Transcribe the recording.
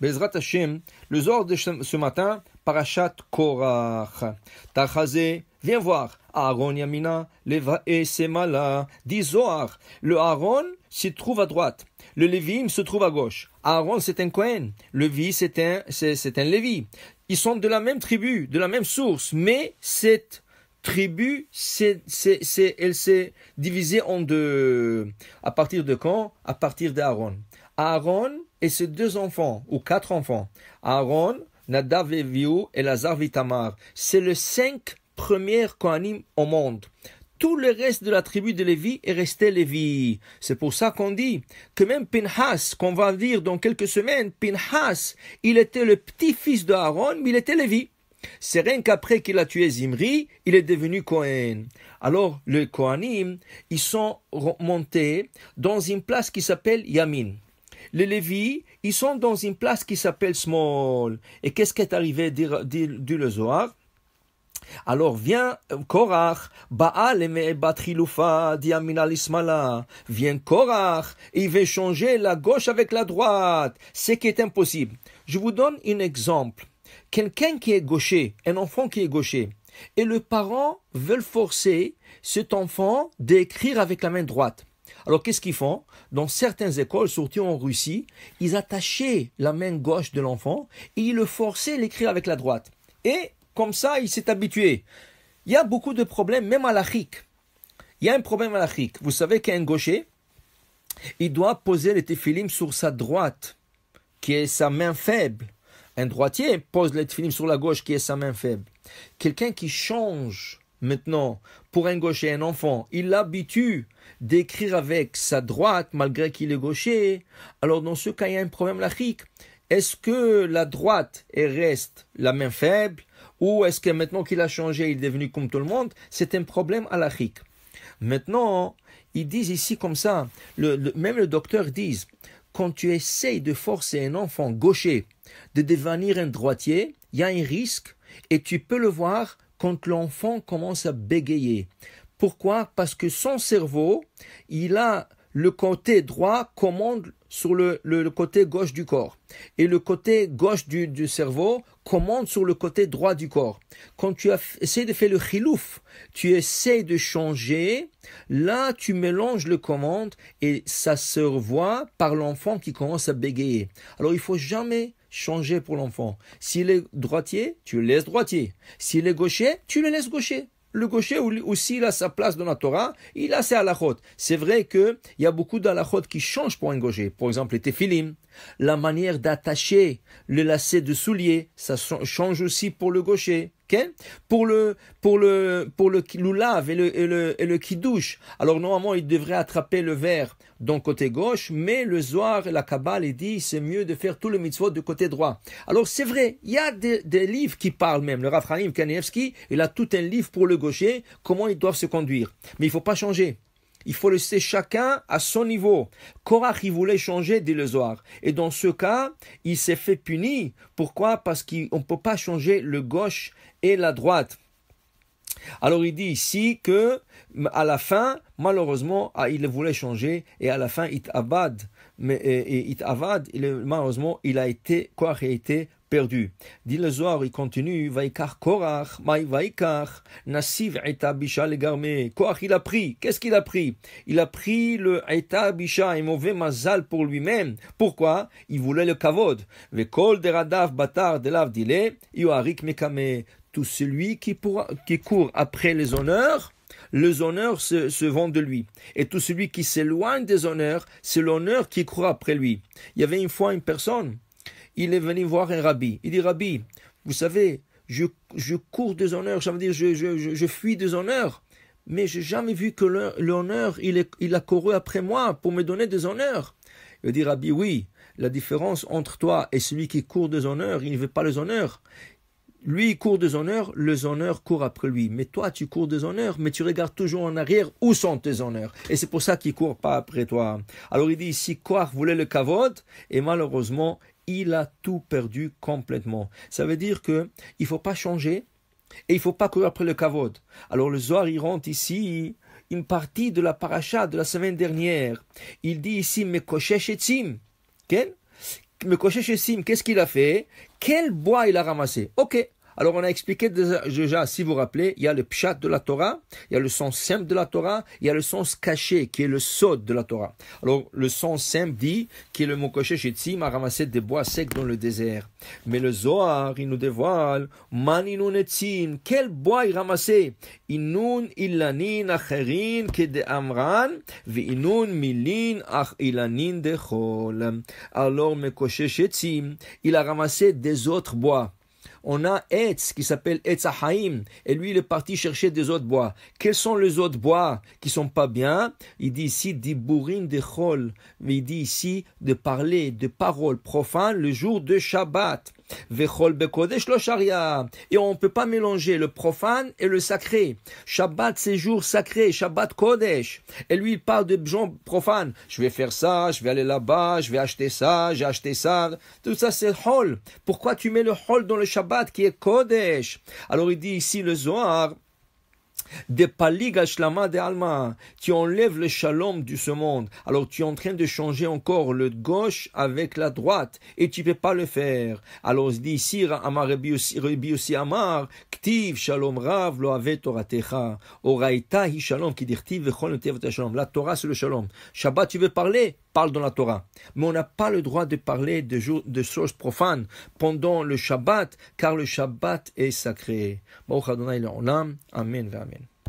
Bezrat Hashem, le Zohar de ce matin, Parashat Korach. Tachazé, viens voir. Aaron Yamina, Leva et Semala, dit Zohar. Le Aaron se trouve à droite. Le Lévi se trouve à gauche. Aaron, c'est un Kohen. Le Lévi, c'est un Lévi. Ils sont de la même tribu, de la même source, mais cette tribu, elle s'est divisée en deux. À partir de quand? À partir d'Aaron. Aaron et ses 2 enfants, ou 4 enfants. Aaron, Nadav et Avihu, Elazar et Tamar. C'est les 5 premiers Kohanim au monde. Tout le reste de la tribu de Lévi est resté Lévi. C'est pour ça qu'on dit que même Pinhas, qu'on va dire dans quelques semaines, Pinhas, il était le petit-fils d'Aaron, mais il était Lévi. C'est rien qu'après qu'il a tué Zimri, il est devenu Kohen. Alors, les Kohanim, ils sont montés dans une place qui s'appelle Yamin. Les Lévis, ils sont dans une place qui s'appelle Small. Et qu'est-ce qui est arrivé, dit le Zohar? Alors vient Korach, Baal et Batriloufa, Diamina l'Ismala. Vient Korach, et il veut changer la gauche avec la droite. Ce qui est impossible. Je vous donne un exemple. Quelqu'un qui est gaucher, un enfant qui est gaucher, et le parent veut forcer cet enfant d'écrire avec la main droite. Alors qu'est-ce qu'ils font? Dans certaines écoles, surtout en Russie, ils attachaient la main gauche de l'enfant et ils le forçaient à l'écrire avec la droite. Et comme ça, il s'est habitué. Il y a beaucoup de problèmes, même à l'Afrique. Il y a un problème à l'Afrique. Vous savez qu'un gaucher, il doit poser les téphilim sur sa droite, qui est sa main faible. Un droitier pose les téphilim sur la gauche, qui est sa main faible. Quelqu'un qui change maintenant, pour un gaucher, un enfant, il l'habitue d'écrire avec sa droite, malgré qu'il est gaucher. Alors dans ce cas, il y a un problème lachique. Est-ce que la droite reste la main faible, ou est-ce que maintenant qu'il a changé, il est devenu comme tout le monde? C'est un problème halachique. Maintenant, ils disent ici comme ça, même le docteur dit, quand tu essayes de forcer un enfant gaucher de devenir un droitier, il y a un risque, et tu peux le voir quand l'enfant commence à bégayer. Pourquoi? Parce que son cerveau, il a le côté droit commande sur le côté gauche du corps. Et le côté gauche du cerveau commande sur le côté droit du corps. Quand tu essaies de faire le chilouf, tu essaies de changer, là tu mélanges le commande et ça se voit par l'enfant qui commence à bégayer. Alors il faut jamais changer pour l'enfant. S'il est droitier, tu le laisses droitier. S'il est gaucher, tu le laisses gaucher. Le gaucher aussi, il a sa place dans la Torah, il a ses halachot. C'est vrai qu'il y a beaucoup d'halachot qui changent pour un gaucher. Par exemple, les téphilim, la manière d'attacher le lacet de soulier, ça change aussi pour le gaucher. Okay? Pour le lulav et le kiddush. Alors normalement, il devrait attraper le verre d'un côté gauche, mais le Zohar et la Kabbale, il dit c'est mieux de faire tout le mitzvot du côté droit. Alors c'est vrai, il y a des livres qui parlent même. Le Rav Chaim Kanievski, il a tout un livre pour le gaucher, comment ils doivent se conduire. Mais il ne faut pas changer. Il faut laisser chacun à son niveau. Korach, il voulait changer, dit le Zohar. Et dans ce cas, il s'est fait punir. Pourquoi? Parce qu'on ne peut pas changer le gauche et la droite. Alors il dit ici que à la fin, malheureusement, il voulait changer et à la fin, malheureusement, Korach a été perdu. Dit le Zohar, il continue, Vaikar Korach, Maï Vaikar, Nasiv Eita Bisha le Garmé. Korach, il a pris. Qu'est-ce qu'il a pris? Il a pris le Eita Bisha, un mauvais mazal pour lui-même. Pourquoi? Il voulait le kavod. Vekol deradav batar delav dile, Yoarik Mekame. Tout celui qui court après les honneurs se vend de lui. Et tout celui qui s'éloigne des honneurs, c'est l'honneur qui court après lui. Il y avait une fois une personne, il est venu voir un rabbi. Il dit, Rabbi, vous savez, je cours des honneurs, ça veut dire je fuis des honneurs, mais je n'ai jamais vu que l'honneur, il a couru après moi pour me donner des honneurs. Il dit, Rabbi, oui, la différence entre toi et celui qui court des honneurs, il ne veut pas les honneurs. Lui, il court des honneurs, les honneurs courent après lui. Mais toi, tu cours des honneurs, mais tu regardes toujours en arrière où sont tes honneurs. Et c'est pour ça qu'il ne court pas après toi. Alors il dit ici, Korach voulait le kavod, et malheureusement, il a tout perdu complètement. Ça veut dire qu'il ne faut pas changer, et il ne faut pas courir après le kavod. Alors le Zohar, il rentre ici une partie de la paracha de la semaine dernière. Il dit ici, Mekoshesh etzim. Mekoshesh Etzim, qu'est-ce qu'il a fait? Quel bois il a ramassé? Ok. Alors on a expliqué déjà, si vous vous rappelez, il y a le pshat de la Torah, il y a le sens simple de la Torah, il y a le sens caché qui est le sod de la Torah. Alors le sens simple dit que le Mokoshesh Etzim a ramassé des bois secs dans le désert. Mais le Zohar, il nous dévoile, Maninun Etzim, quel bois il ramassait? Inun ilanin acherin ke de amran, ve'inun milin ach ilanin de chol. Alors Mokoshesh Etzim, il a ramassé des autres bois. On a Etz qui s'appelle Etz Haïm et lui il est parti chercher des autres bois. Quels sont les autres bois qui sont pas bien? Il dit ici Diburin de Chol, mais il dit ici de parler de paroles profanes le jour de Shabbat. Vechol bekodesh lo sharia. Et on ne peut pas mélanger le profane et le sacré. Shabbat c'est jour sacré, Shabbat kodesh. Et lui il parle de gens profanes. Je vais faire ça, je vais aller là-bas, je vais acheter ça, j'ai acheté ça. Tout ça c'est hol. Pourquoi tu mets le hol dans le Shabbat qui est kodesh? Alors il dit ici le Zohar, des palig ashlama de alma, tu enlèves le shalom de ce monde. Alors tu es en train de changer encore le gauche avec la droite et tu peux pas le faire. Alors on se dit ici, Amar Rabbi aussi Amar, Ktiv shalom rav lo ave toratecha, oraita hi shalom ki dirtiv vechol netev shalom. La Torah c'est le shalom. Shabbat tu veux parler? Parle dans la Torah. Mais on n'a pas le droit de parler de choses profanes pendant le Shabbat, car le Shabbat est sacré. Baruch Adonai Le'olam. Amen.